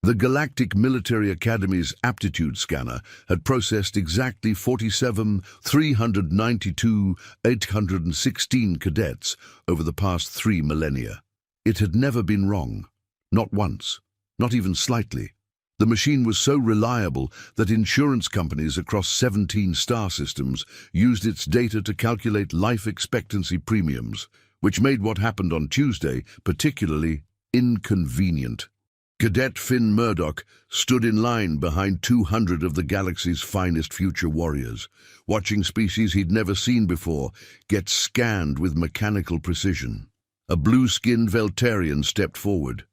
The Galactic Military Academy's aptitude scanner had processed exactly 47,392,816 cadets over the past 3 millennia. It had never been wrong. Not once. Not even slightly. The machine was so reliable that insurance companies across 17 star systems used its data to calculate life expectancy premiums, which made what happened on Tuesday particularly inconvenient. Cadet Finn Murdoch stood in line behind 200 of the galaxy's finest future warriors, watching species he'd never seen before get scanned with mechanical precision. A blue-skinned Veltarian stepped forward.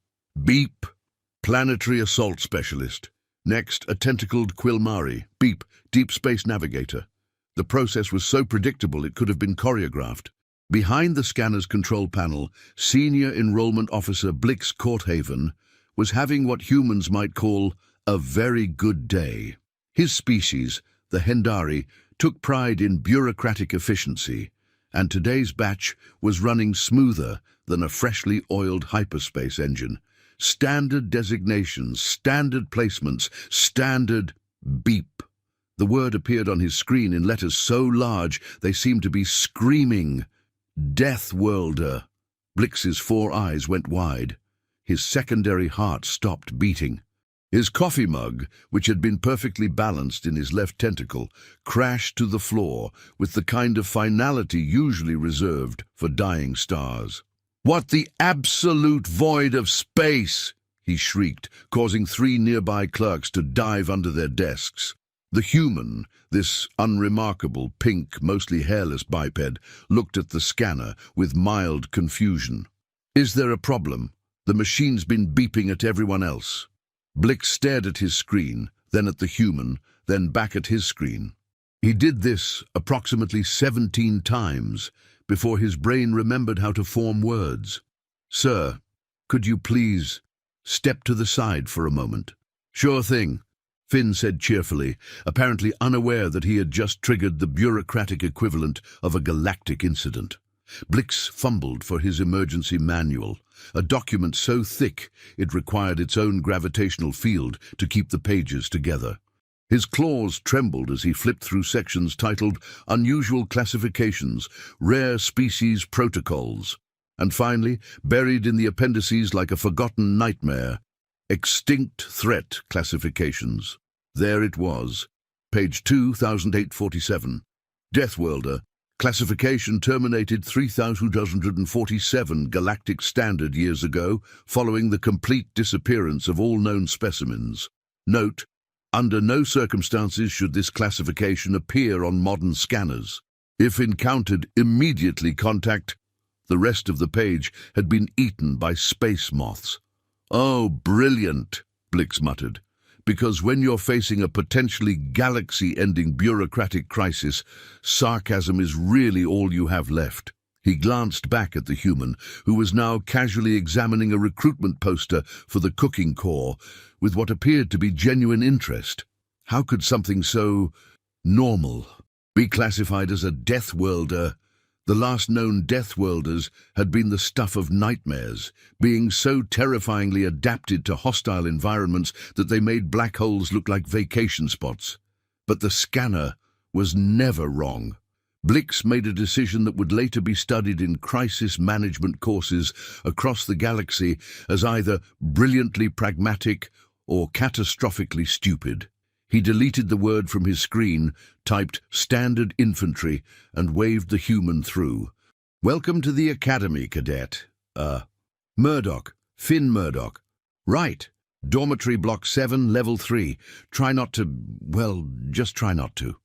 Beep, planetary assault specialist. Next, a tentacled Quilmari. Beep, deep space navigator. The process was so predictable it could have been choreographed. Behind the scanner's control panel, Senior Enrollment Officer Blix Courthaven was having what humans might call a very good day. His species, the Hendari, took pride in bureaucratic efficiency, and today's batch was running smoother than a freshly oiled hyperspace engine. Standard designations, standard placements, standard beep. The word appeared on his screen in letters so large they seemed to be screaming. Deathworlder. Blix's 4 eyes went wide. His secondary heart stopped beating. His coffee mug, which had been perfectly balanced in his left tentacle, crashed to the floor with the kind of finality usually reserved for dying stars. "What the absolute void of space!" he shrieked, causing 3 nearby clerks to dive under their desks. The human, this unremarkable, pink, mostly hairless biped, looked at the scanner with mild confusion. "Is there a problem? The machine's been beeping at everyone else." Blix stared at his screen, then at the human, then back at his screen. He did this approximately 17 times before his brain remembered how to form words. "Sir, could you please step to the side for a moment?" "Sure thing," Finn said cheerfully, apparently unaware that he had just triggered the bureaucratic equivalent of a galactic incident. Blix fumbled for his emergency manual, a document so thick it required its own gravitational field to keep the pages together. His claws trembled as he flipped through sections titled Unusual Classifications, Rare Species Protocols, and finally, buried in the appendices like a forgotten nightmare, Extinct Threat Classifications. There it was, page 2847, Deathworlder. Classification terminated 3,247 galactic standard years ago, following the complete disappearance of all known specimens. Note, under no circumstances should this classification appear on modern scanners. If encountered, immediately contact. The rest of the page had been eaten by space moths. "Oh, brilliant," Blix muttered. Because when you're facing a potentially galaxy-ending bureaucratic crisis, sarcasm is really all you have left. He glanced back at the human, who was now casually examining a recruitment poster for the cooking corps with what appeared to be genuine interest. How could something so normal be classified as a Deathworlder? The last known Deathworlders had been the stuff of nightmares, being so terrifyingly adapted to hostile environments that they made black holes look like vacation spots. But the scanner was never wrong. Blix made a decision that would later be studied in crisis management courses across the galaxy as either brilliantly pragmatic or catastrophically stupid. He deleted the word from his screen, typed Standard Infantry, and waved the human through. "Welcome to the Academy, Cadet. Murdoch, Finn Murdoch. Right, Dormitory Block 7, Level 3. Try not to, well, just try not to."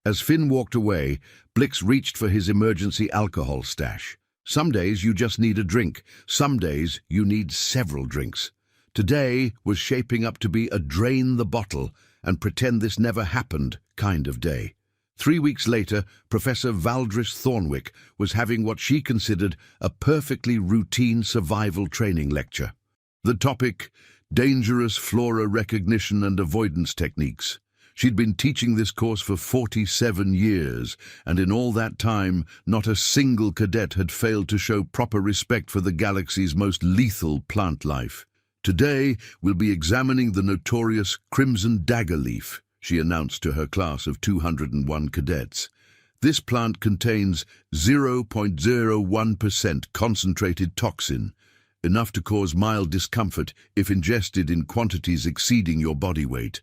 As Finn walked away, Blix reached for his emergency alcohol stash. Some days you just need a drink. Some days you need several drinks. Today was shaping up to be a drain the bottle and pretend this never happened kind of day. 3 weeks later, Professor Valdris Thornwick was having what she considered a perfectly routine survival training lecture. The topic, dangerous flora recognition and avoidance techniques. She'd been teaching this course for 47 years, and in all that time, not a single cadet had failed to show proper respect for the galaxy's most lethal plant life. Today, we'll be examining the notorious Crimson Dagger Leaf, she announced to her class of 201 cadets. This plant contains 0.01% concentrated toxin, enough to cause mild discomfort if ingested in quantities exceeding your body weight.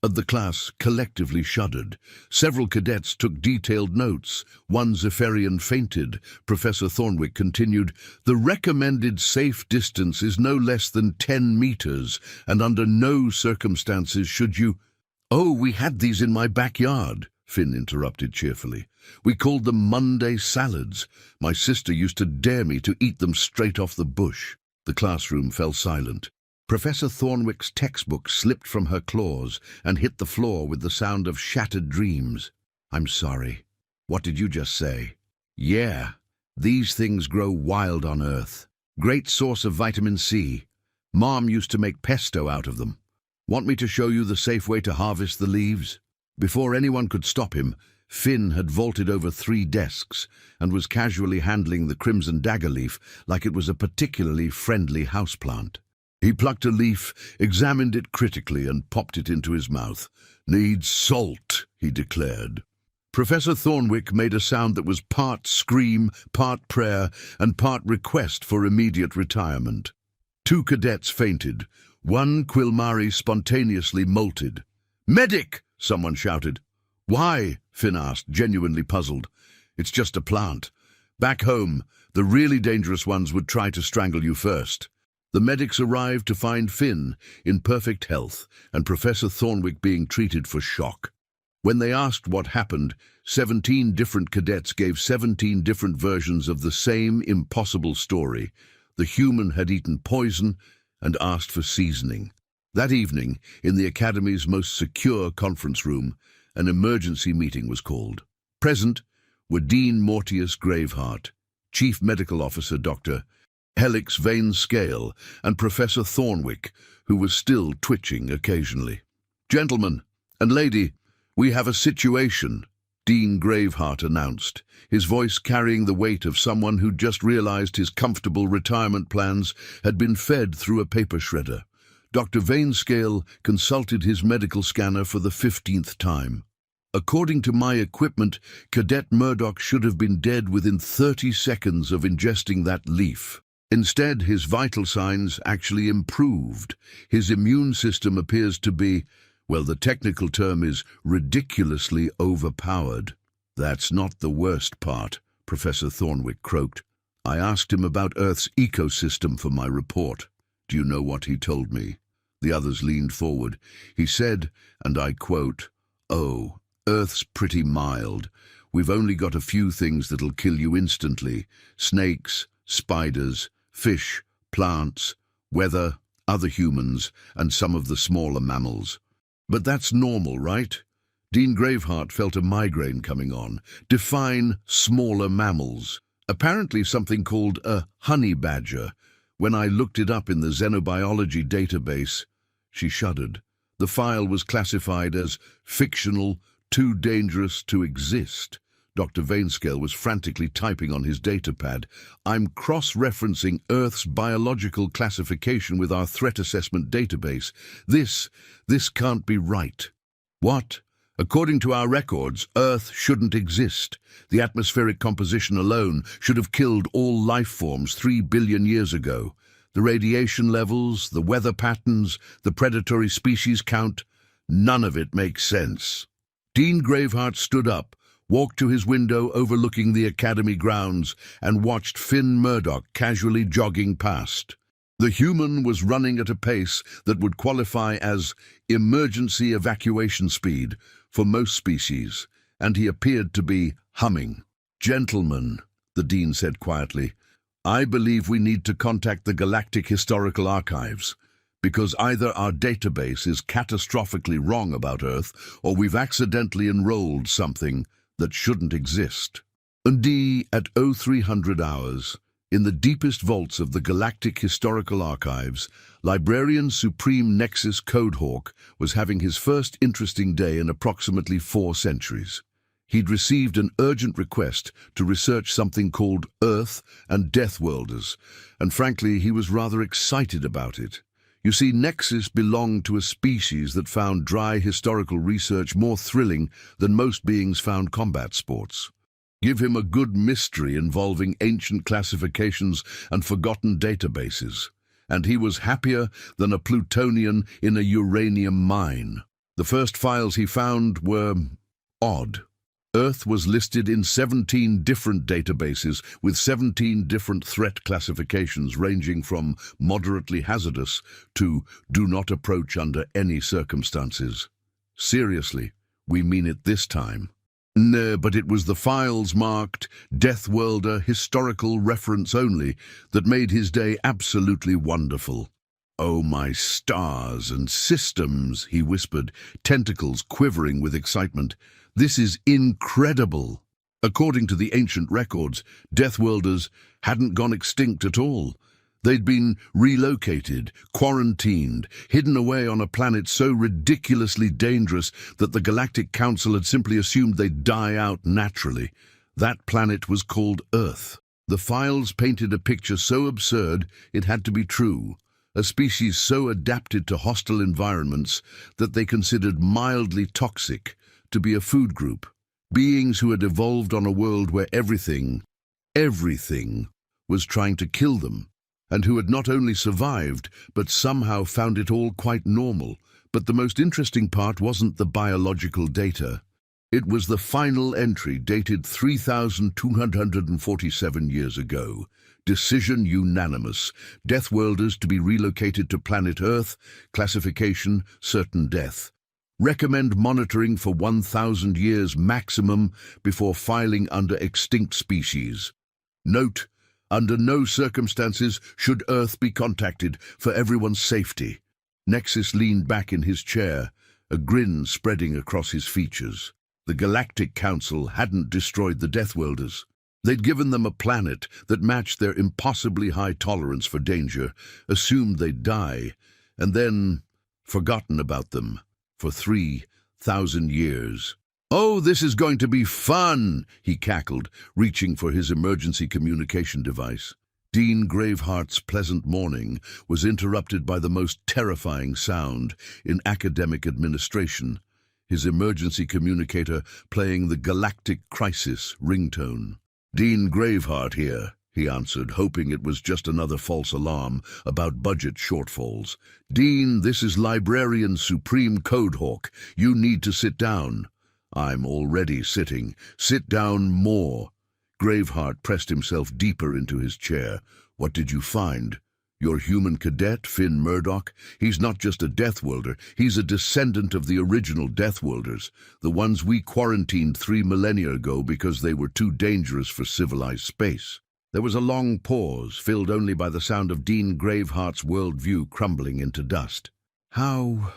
The class collectively shuddered. Several cadets took detailed notes. One Zephyrian fainted. Professor Thornwick continued, "The recommended safe distance is no less than 10 meters, and under no circumstances should you—" "Oh, we had these in my backyard," Finn interrupted cheerfully. "We called them Monday salads. My sister used to dare me to eat them straight off the bush." The classroom fell silent. Professor Thornwick's textbook slipped from her claws and hit the floor with the sound of shattered dreams. "I'm sorry. What did you just say?" "Yeah, these things grow wild on Earth. Great source of vitamin C. Mom used to make pesto out of them. Want me to show you the safe way to harvest the leaves?" Before anyone could stop him, Finn had vaulted over 3 desks and was casually handling the Crimson Dagger Leaf like it was a particularly friendly houseplant. He plucked a leaf, examined it critically, and popped it into his mouth. "Needs salt," he declared. Professor Thornwick made a sound that was part scream, part prayer, and part request for immediate retirement. 2 cadets fainted. 1 Quilmari spontaneously molted. "Medic!" someone shouted. "Why?" Finn asked, genuinely puzzled. "It's just a plant. Back home, the really dangerous ones would try to strangle you first." The medics arrived to find Finn in perfect health and Professor Thornwick being treated for shock. When they asked what happened, 17 different cadets gave 17 different versions of the same impossible story. The human had eaten poison and asked for seasoning. That evening, in the Academy's most secure conference room, an emergency meeting was called. Present were Dean Mortius Graveheart, Chief Medical Officer Dr. Helix Vane Scale, and Professor Thornwick, who was still twitching occasionally. "Gentlemen and lady, we have a situation," Dean Graveheart announced, his voice carrying the weight of someone who'd just realized his comfortable retirement plans had been fed through a paper shredder. Dr. Vane Scale consulted his medical scanner for the 15th time. "According to my equipment, Cadet Murdoch should have been dead within 30 seconds of ingesting that leaf. Instead, his vital signs actually improved. His immune system appears to be, well, the technical term is ridiculously overpowered." "That's not the worst part," Professor Thornwick croaked. "I asked him about Earth's ecosystem for my report. Do you know what he told me?" The others leaned forward. He said, and I quote, "Oh, Earth's pretty mild. We've only got a few things that'll kill you instantly. Snakes, spiders, fish, plants, weather, other humans, and some of the smaller mammals. But that's normal, right?" Dean Graveheart felt a migraine coming on. "Define smaller mammals." "Apparently something called a honey badger. When I looked it up in the xenobiology database," she shuddered, "the file was classified as fictional, too dangerous to exist." Dr. Vanescale was frantically typing on his datapad. "I'm cross-referencing Earth's biological classification with our threat assessment database. This can't be right." "What? According to our records, Earth shouldn't exist. The atmospheric composition alone should have killed all life forms 3 billion years ago. The radiation levels, the weather patterns, the predatory species count, none of it makes sense." Dean Graveheart stood up, walked to his window overlooking the Academy grounds, and watched Finn Murdoch casually jogging past. The human was running at a pace that would qualify as emergency evacuation speed for most species, and he appeared to be humming. "Gentlemen," the Dean said quietly, "I believe we need to contact the Galactic Historical Archives, because either our database is catastrophically wrong about Earth, or we've accidentally enrolled something that shouldn't exist." At 0300 hours, in the deepest vaults of the Galactic Historical Archives, Librarian Supreme Nexus Codehawk was having his first interesting day in approximately 4 centuries. He'd received an urgent request to research something called Earth and Deathworlders, and frankly, he was rather excited about it. You see, Nexus belonged to a species that found dry historical research more thrilling than most beings found combat sports. Give him a good mystery involving ancient classifications and forgotten databases, and he was happier than a Plutonian in a uranium mine. The first files he found were odd. Earth was listed in 17 different databases with 17 different threat classifications ranging from moderately hazardous to do not approach under any circumstances. Seriously, we mean it this time. No, but it was the files marked Deathworlder historical reference only that made his day absolutely wonderful. "Oh, my stars and systems," he whispered, tentacles quivering with excitement. "This is incredible." According to the ancient records, Deathworlders hadn't gone extinct at all. They'd been relocated, quarantined, hidden away on a planet so ridiculously dangerous that the Galactic Council had simply assumed they'd die out naturally. That planet was called Earth. The files painted a picture so absurd it had to be true. A species so adapted to hostile environments that they considered mildly toxic to be a food group. Beings who had evolved on a world where everything was trying to kill them, and who had not only survived, but somehow found it all quite normal. But the most interesting part wasn't the biological data. It was the final entry dated 3,247 years ago. Decision unanimous. Deathworlders to be relocated to planet Earth. Classification, certain death. Recommend monitoring for 1,000 years maximum before filing under extinct species. Note: under no circumstances should Earth be contacted for everyone's safety. Nexus leaned back in his chair, a grin spreading across his features. The Galactic Council hadn't destroyed the Deathworlders. They'd given them a planet that matched their impossibly high tolerance for danger, assumed they'd die, and then forgotten about them for 3,000 years. "Oh, this is going to be fun," he cackled, reaching for his emergency communication device. Dean Graveheart's pleasant morning was interrupted by the most terrifying sound in academic administration, his emergency communicator playing the Galactic Crisis ringtone. "Dean Graveheart here," he answered, hoping it was just another false alarm about budget shortfalls. "Dean, this is Librarian Supreme Codehawk. You need to sit down." "I'm already sitting. Sit down more." Graveheart pressed himself deeper into his chair. "What did you find? Your human cadet, Finn Murdoch? He's not just a Deathworlder, he's a descendant of the original Deathworlders, the ones we quarantined 3 millennia ago because they were too dangerous for civilized space." There was a long pause, filled only by the sound of Dean Graveheart's worldview crumbling into dust. How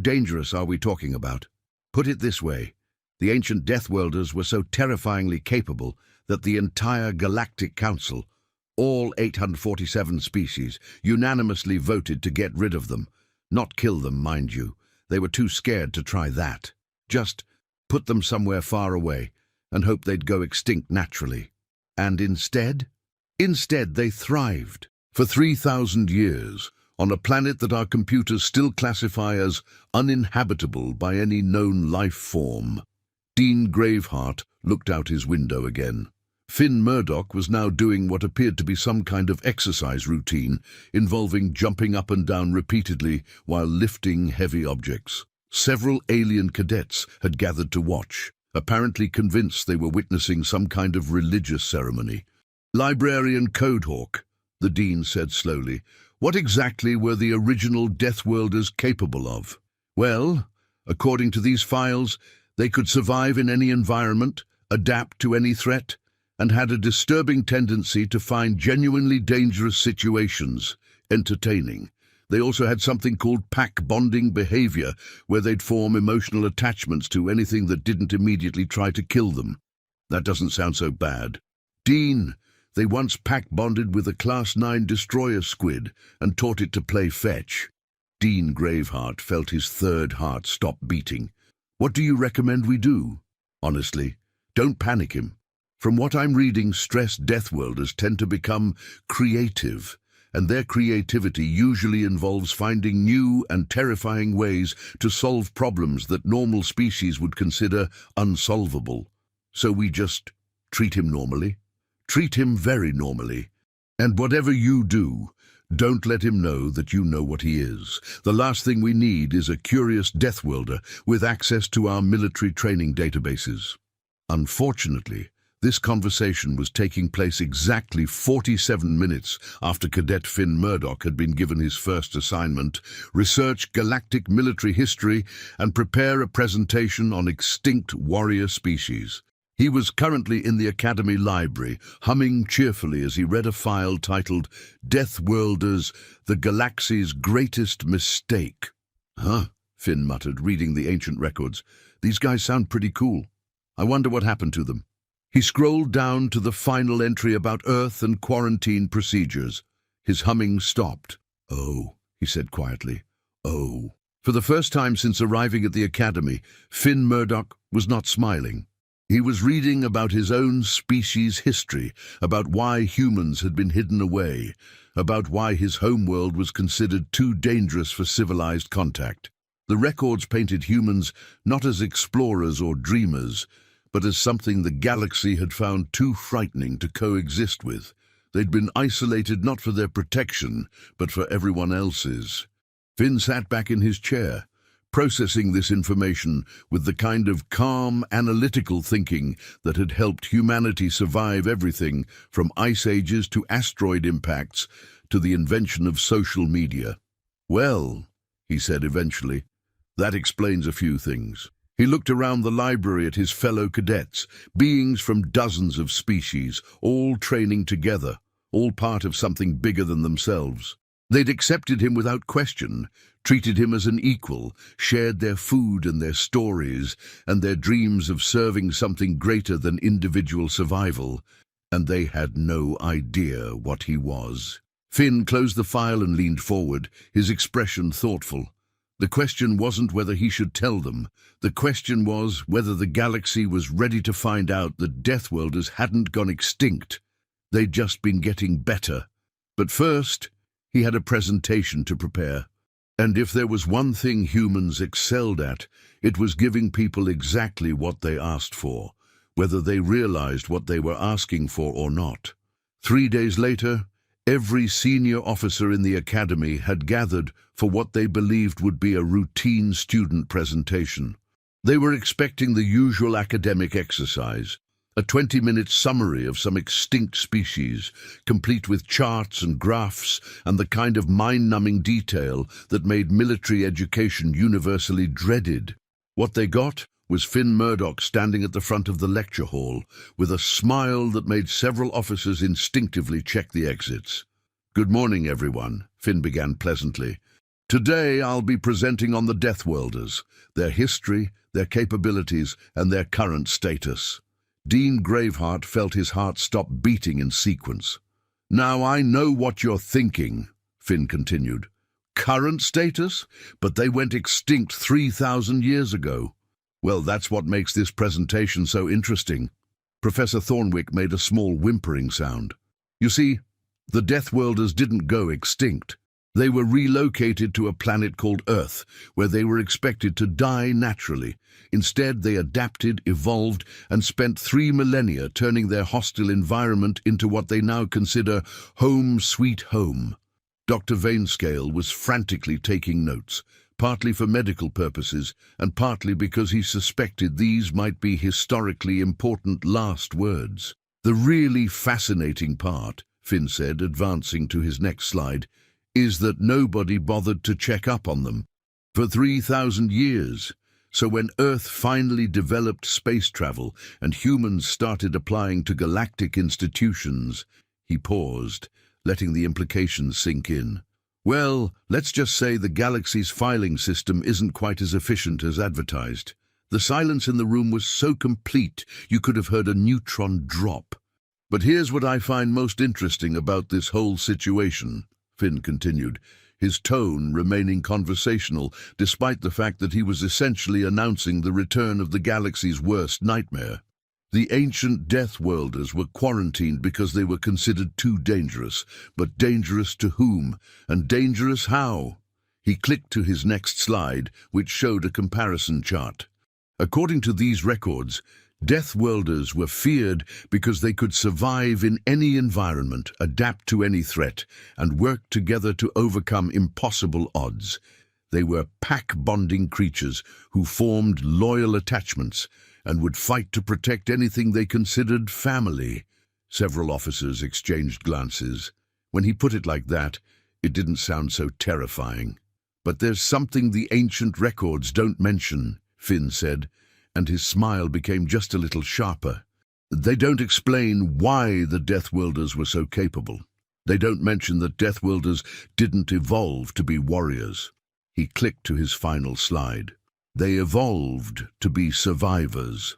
dangerous are we talking about? Put it this way. The ancient Deathworlders were so terrifyingly capable that the entire Galactic Council, all 847 species, unanimously voted to get rid of them. Not kill them, mind you. They were too scared to try that. Just put them somewhere far away and hope they'd go extinct naturally. And instead they thrived. For 3,000 years, on a planet that our computers still classify as uninhabitable by any known life form. Dean Graveheart looked out his window again. Finn Murdoch was now doing what appeared to be some kind of exercise routine, involving jumping up and down repeatedly while lifting heavy objects. Several alien cadets had gathered to watch, apparently convinced they were witnessing some kind of religious ceremony. "Librarian Codehawk," the Dean said slowly, "what exactly were the original Deathworlders capable of?" "Well, according to these files, they could survive in any environment, adapt to any threat, and had a disturbing tendency to find genuinely dangerous situations entertaining. They also had something called pack-bonding behavior, where they'd form emotional attachments to anything that didn't immediately try to kill them." "That doesn't sound so bad." "Dean, they once pack-bonded with a Class 9 destroyer squid and taught it to play fetch." Dean Graveheart felt his third heart stop beating. "What do you recommend we do?" "Honestly, don't panic him. From what I'm reading, stressed Deathworlders tend to become creative, and their creativity usually involves finding new and terrifying ways to solve problems that normal species would consider unsolvable. So we just treat him normally. Treat him very normally. And whatever you do, don't let him know that you know what he is. The last thing we need is a curious Deathworlder with access to our military training databases. Unfortunately, this conversation was taking place exactly 47 minutes after Cadet Finn Murdoch had been given his first assignment: research galactic military history and prepare a presentation on extinct warrior species. He was currently in the Academy library, humming cheerfully as he read a file titled Deathworlders, the Galaxy's Greatest Mistake. Huh, Finn muttered, reading the ancient records. These guys sound pretty cool. I wonder what happened to them. He scrolled down to the final entry about Earth and quarantine procedures. His humming stopped. Oh, he said quietly. Oh. For the first time since arriving at the Academy, Finn Murdoch was not smiling. He was reading about his own species' history, about why humans had been hidden away, about why his homeworld was considered too dangerous for civilized contact. The records painted humans not as explorers or dreamers, but as something the galaxy had found too frightening to coexist with. They'd been isolated not for their protection, but for everyone else's. Finn sat back in his chair, processing this information with the kind of calm, analytical thinking that had helped humanity survive everything from ice ages to asteroid impacts to the invention of social media. Well, he said eventually, that explains a few things. He looked around the library at his fellow cadets, beings from dozens of species, all training together, all part of something bigger than themselves. They'd accepted him without question, treated him as an equal, shared their food and their stories and their dreams of serving something greater than individual survival, and they had no idea what he was. Finn closed the file and leaned forward, his expression thoughtful. The question wasn't whether he should tell them. The question was whether the galaxy was ready to find out that Deathworlders hadn't gone extinct. They'd just been getting better. But first, he had a presentation to prepare. And if there was one thing humans excelled at, it was giving people exactly what they asked for, whether they realized what they were asking for or not. 3 days later, every senior officer in the academy had gathered for what they believed would be a routine student presentation. They were expecting the usual academic exercise, a 20-minute summary of some extinct species, complete with charts and graphs and the kind of mind-numbing detail that made military education universally dreaded. What they got was Finn Murdoch standing at the front of the lecture hall, with a smile that made several officers instinctively check the exits. "Good morning, everyone," Finn began pleasantly. "Today I'll be presenting on the Deathworlders, their history, their capabilities, and their current status." Dean Graveheart felt his heart stop beating in sequence. "Now I know what you're thinking," Finn continued. "Current status? But they went extinct 3,000 years ago." "Well, that's what makes this presentation so interesting." Professor Thornwick made a small whimpering sound. "You see, the Deathworlders didn't go extinct. They were relocated to a planet called Earth, where they were expected to die naturally. Instead, they adapted, evolved, and spent 3 millennia turning their hostile environment into what they now consider home sweet home." Dr. Vainscale was frantically taking notes, partly for medical purposes and partly because he suspected these might be historically important last words. "The really fascinating part," Finn said, advancing to his next slide, "is that nobody bothered to check up on them for 3,000 years. So when Earth finally developed space travel and humans started applying to galactic institutions," he paused, letting the implications sink in. "Well, let's just say the galaxy's filing system isn't quite as efficient as advertised. The silence in the room was so complete you could have heard a neutron drop. But here's what I find most interesting about this whole situation," Finn continued, his tone remaining conversational despite the fact that he was essentially announcing the return of the galaxy's worst nightmare. The ancient Deathworlders were quarantined because they were considered too dangerous. But dangerous to whom? And dangerous how? He clicked to his next slide, which showed a comparison chart. According to these records, Deathworlders were feared because they could survive in any environment, adapt to any threat, and work together to overcome impossible odds. They were pack-bonding creatures who formed loyal attachments and would fight to protect anything they considered family. Several officers exchanged glances. When he put it like that, it didn't sound so terrifying. "But there's something the ancient records don't mention," Finn said, and his smile became just a little sharper. "They don't explain why the Deathworlders were so capable. They don't mention that Deathworlders didn't evolve to be warriors." He clicked to his final slide. They evolved to be survivors.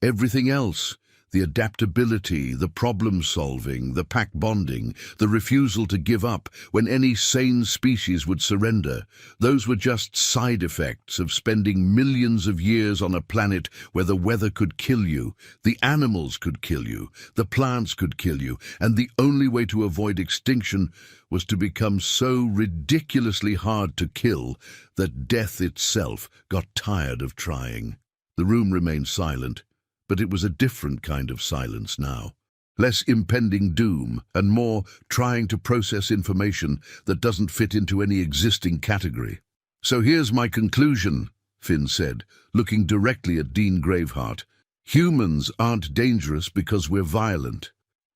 Everything else, the adaptability, the problem-solving, the pack-bonding, the refusal to give up when any sane species would surrender, those were just side effects of spending millions of years on a planet where the weather could kill you, the animals could kill you, the plants could kill you, and the only way to avoid extinction was to become so ridiculously hard to kill that death itself got tired of trying. The room remained silent, but it was a different kind of silence now. Less impending doom and more trying to process information that doesn't fit into any existing category. "So here's my conclusion," Finn said, looking directly at Dean Graveheart. "Humans aren't dangerous because we're violent.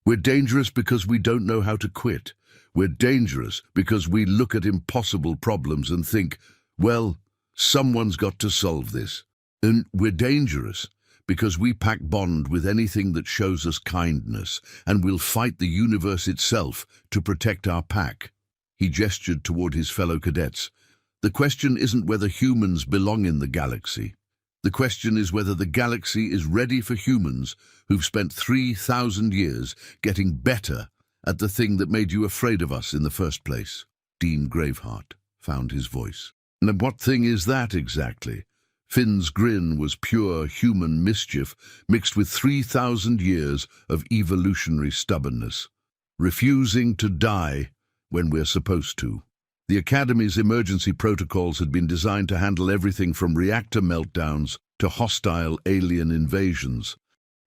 We're dangerous because we don't know how to quit. We're dangerous because we look at impossible problems and think, well, someone's got to solve this. And we're dangerous because we pack bond with anything that shows us kindness, and we'll fight the universe itself to protect our pack." He gestured toward his fellow cadets. "The question isn't whether humans belong in the galaxy. The question is whether the galaxy is ready for humans who've spent 3,000 years getting better at the thing that made you afraid of us in the first place." Dean Graveheart found his voice. "And what thing is that exactly?" Finn's grin was pure human mischief mixed with 3,000 years of evolutionary stubbornness. "Refusing to die when we're supposed to." The Academy's emergency protocols had been designed to handle everything from reactor meltdowns to hostile alien invasions.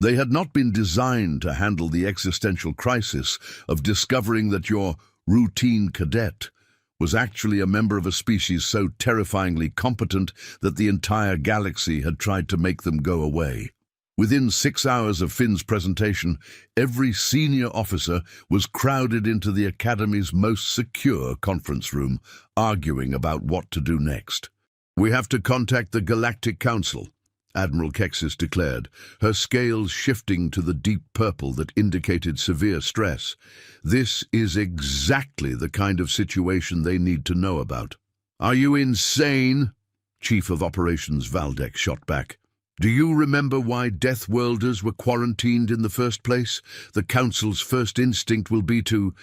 They had not been designed to handle the existential crisis of discovering that your routine cadet was actually a member of a species so terrifyingly competent that the entire galaxy had tried to make them go away. Within 6 hours of Finn's presentation, every senior officer was crowded into the Academy's most secure conference room, arguing about what to do next. "We have to contact the Galactic Council," Admiral Kexis declared, her scales shifting to the deep purple that indicated severe stress. "This is exactly the kind of situation they need to know about." "Are you insane?" Chief of Operations Valdek shot back. "Do you remember why Deathworlders were quarantined in the first place? The Council's first instinct will be to,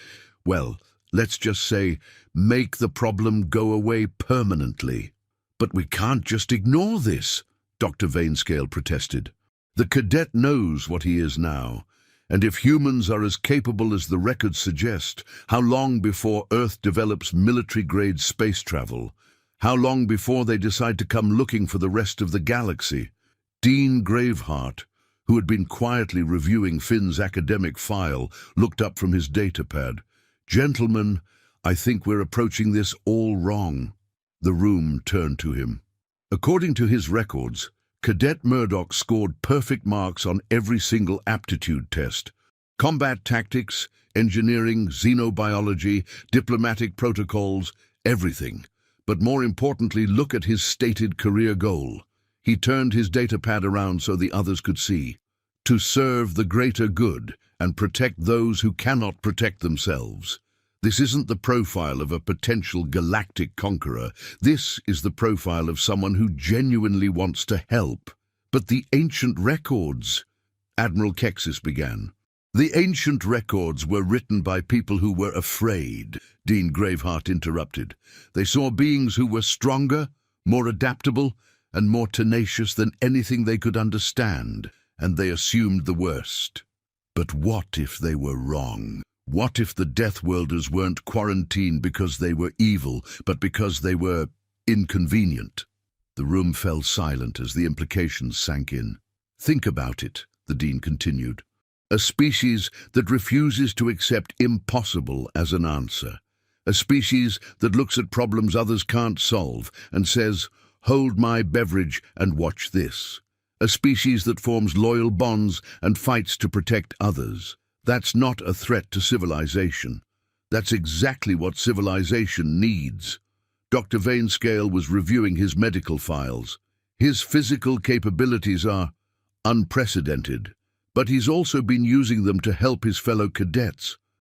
well, let's just say, make the problem go away permanently." "But we can't just ignore this," Dr. Vainscale protested. "The cadet knows what he is now, and if humans are as capable as the records suggest, how long before Earth develops military-grade space travel? How long before they decide to come looking for the rest of the galaxy?" Dean Graveheart, who had been quietly reviewing Finn's academic file, looked up from his datapad. "Gentlemen, I think we're approaching this all wrong." The room turned to him. According to his records, Cadet Murdoch scored perfect marks on every single aptitude test. Combat tactics, engineering, xenobiology, diplomatic protocols, everything. But more importantly, look at his stated career goal. He turned his datapad around so the others could see. "To serve the greater good and protect those who cannot protect themselves." This isn't the profile of a potential galactic conqueror. This is the profile of someone who genuinely wants to help. "But the ancient records," Admiral Kexis began. "The ancient records were written by people who were afraid," Dean Graveheart interrupted. "They saw beings who were stronger, more adaptable, and more tenacious than anything they could understand. and they assumed the worst. But what if they were wrong? What if the Deathworlders weren't quarantined because they were evil, but because they were inconvenient? The room fell silent as the implications sank in. Think about it, the Dean continued. A species that refuses to accept impossible as an answer. A species that looks at problems others can't solve and says, "Hold my beverage and watch this." A species that forms loyal bonds and fights to protect others. That's not a threat to civilization. That's exactly what civilization needs. Dr. Vainscale was reviewing his medical files. His physical capabilities are unprecedented, but he's also been using them to help his fellow cadets.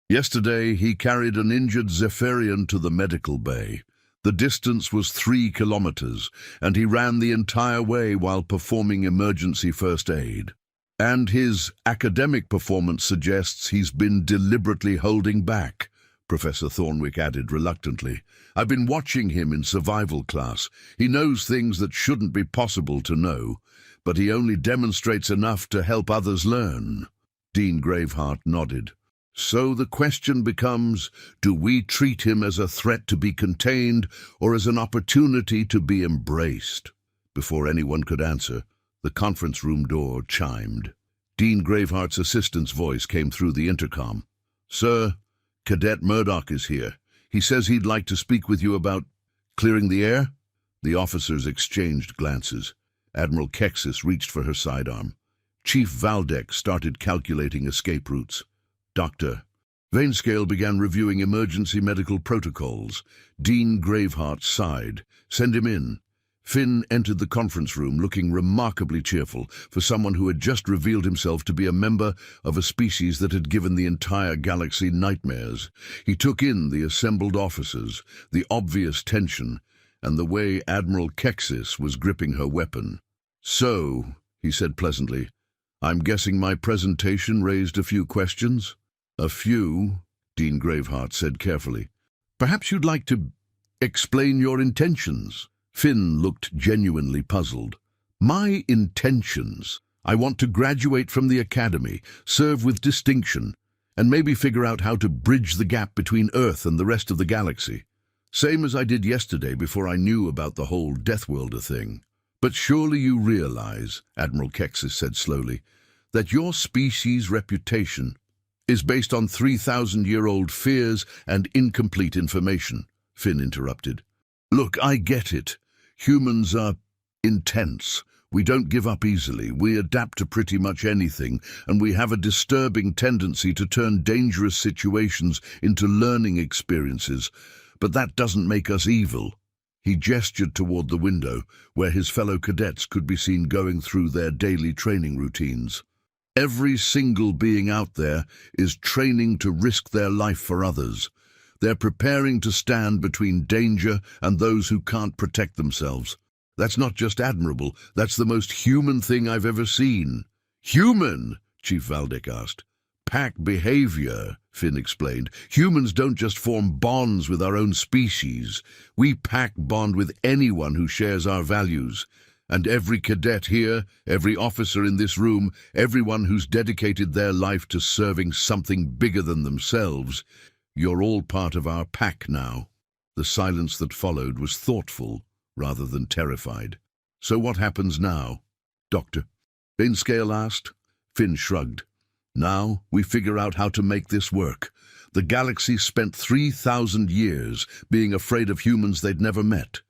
Yesterday, he carried an injured Zephyrian to the medical bay. The distance was 3 kilometers, and he ran the entire way while performing emergency first aid. And his academic performance suggests he's been deliberately holding back, Professor Thornwick added reluctantly. I've been watching him in survival class. He knows things that shouldn't be possible to know, but he only demonstrates enough to help others learn. Dean Graveheart nodded. So the question becomes, do we treat him as a threat to be contained or as an opportunity to be embraced? Before anyone could answer, the conference room door chimed. Dean Graveheart's assistant's voice came through the intercom. Sir, Cadet Murdoch is here. He says he'd like to speak with you about clearing the air. The officers exchanged glances. Admiral Kexis reached for her sidearm. Chief Valdek started calculating escape routes. Doctor. Vainscale began reviewing emergency medical protocols. Dean Graveheart sighed. Send him in. Finn entered the conference room looking remarkably cheerful for someone who had just revealed himself to be a member of a species that had given the entire galaxy nightmares. He took in the assembled officers, the obvious tension, and the way Admiral Kexis was gripping her weapon. So, he said pleasantly, I'm guessing my presentation raised a few questions? A few, Dean Graveheart said carefully. Perhaps you'd like to explain your intentions. Finn looked genuinely puzzled. My intentions? I want to graduate from the academy, serve with distinction, and maybe figure out how to bridge the gap between Earth and the rest of the galaxy. Same as I did yesterday before I knew about the whole Deathworlder thing. But surely you realize, Admiral Kexis said slowly, that your species' reputation is based on 3,000-year-old fears and incomplete information, Finn interrupted. Look, I get it. Humans are intense. We don't give up easily. We adapt to pretty much anything, and we have a disturbing tendency to turn dangerous situations into learning experiences. But that doesn't make us evil. He gestured toward the window, where his fellow cadets could be seen going through their daily training routines. Every single being out there is training to risk their life for others. They're preparing to stand between danger and those who can't protect themselves. That's not just admirable, that's the most human thing I've ever seen. Human? Chief Valdek asked. Pack behavior, Finn explained. Humans don't just form bonds with our own species. We pack bond with anyone who shares our values. And every cadet here, every officer in this room, everyone who's dedicated their life to serving something bigger than themselves, you're all part of our pack now. The silence that followed was thoughtful rather than terrified. So what happens now, Doctor? Vainscale asked. Finn shrugged. Now we figure out how to make this work. The galaxy spent 3,000 years being afraid of humans they'd never met.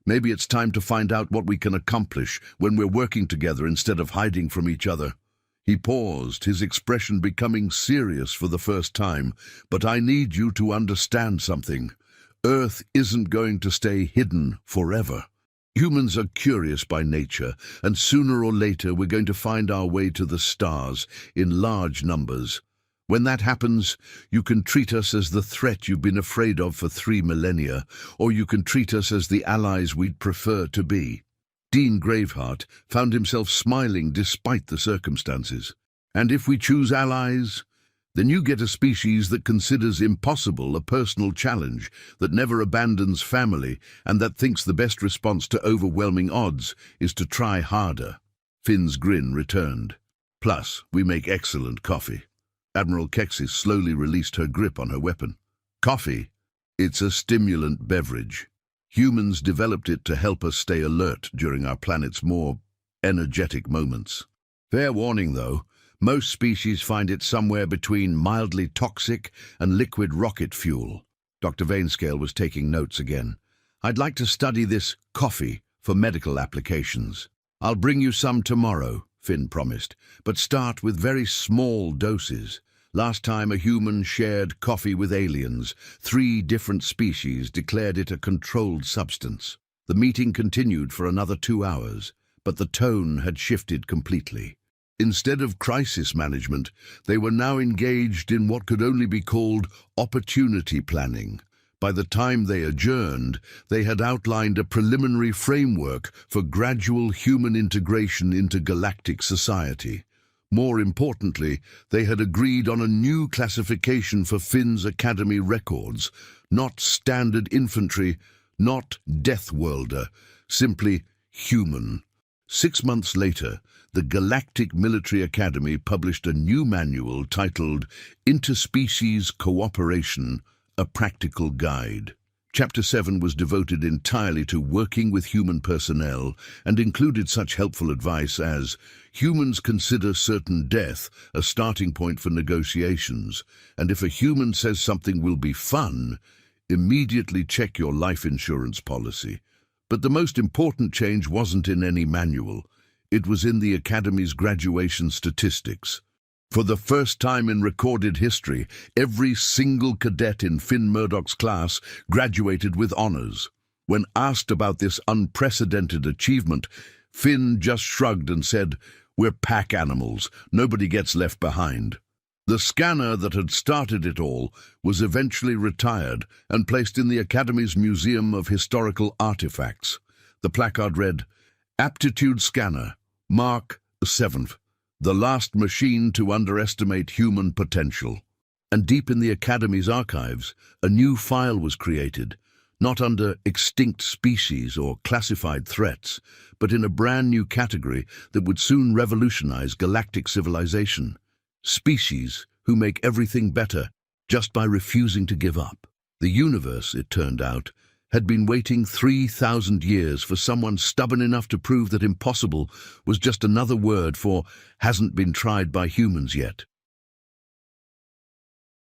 Maybe it's time to find out what we can accomplish when we're working together instead of hiding from each other. He paused, his expression becoming serious for the first time. But I need you to understand something. Earth isn't going to stay hidden forever. Humans are curious by nature, and sooner or later we're going to find our way to the stars in large numbers. When that happens, you can treat us as the threat you've been afraid of for 3 millennia, or you can treat us as the allies we'd prefer to be. Dean Graveheart found himself smiling despite the circumstances. And if we choose allies, then you get a species that considers impossible a personal challenge, that never abandons family, and that thinks the best response to overwhelming odds is to try harder. Finn's grin returned. Plus, we make excellent coffee. Admiral Kexis slowly released her grip on her weapon. Coffee? It's a stimulant beverage. Humans developed it to help us stay alert during our planet's more energetic moments. Fair warning, though, most species find it somewhere between mildly toxic and liquid rocket fuel. Dr. Vainscale was taking notes again. I'd like to study this coffee for medical applications. I'll bring you some tomorrow, Finn promised, but start with very small doses. Last time a human shared coffee with aliens, 3 different species declared it a controlled substance. The meeting continued for another 2 hours, but the tone had shifted completely. Instead of crisis management, they were now engaged in what could only be called opportunity planning. By the time they adjourned, they had outlined a preliminary framework for gradual human integration into galactic society. More importantly, they had agreed on a new classification for Finn's Academy records, not standard infantry, not Deathworlder, simply human. 6 months later, the Galactic Military Academy published a new manual titled Interspecies Cooperation, a Practical Guide. Chapter 7 was devoted entirely to working with human personnel and included such helpful advice as humans consider certain death a starting point for negotiations, and if a human says something will be fun, immediately check your life insurance policy. But the most important change wasn't in any manual. It was in the Academy's graduation statistics. For the first time in recorded history, every single cadet in Finn Murdoch's class graduated with honors. When asked about this unprecedented achievement, Finn just shrugged and said, "We're pack animals. Nobody gets left behind." The scanner that had started it all was eventually retired and placed in the Academy's Museum of Historical Artifacts. The placard read, "Aptitude Scanner, Mark 7th. The last machine to underestimate human potential." And deep in the Academy's archives, a new file was created, not under extinct species or classified threats, but in a brand new category that would soon revolutionize galactic civilization. Species who make everything better just by refusing to give up. The universe, it turned out, had been waiting 3,000 years for someone stubborn enough to prove that impossible was just another word for hasn't been tried by humans yet.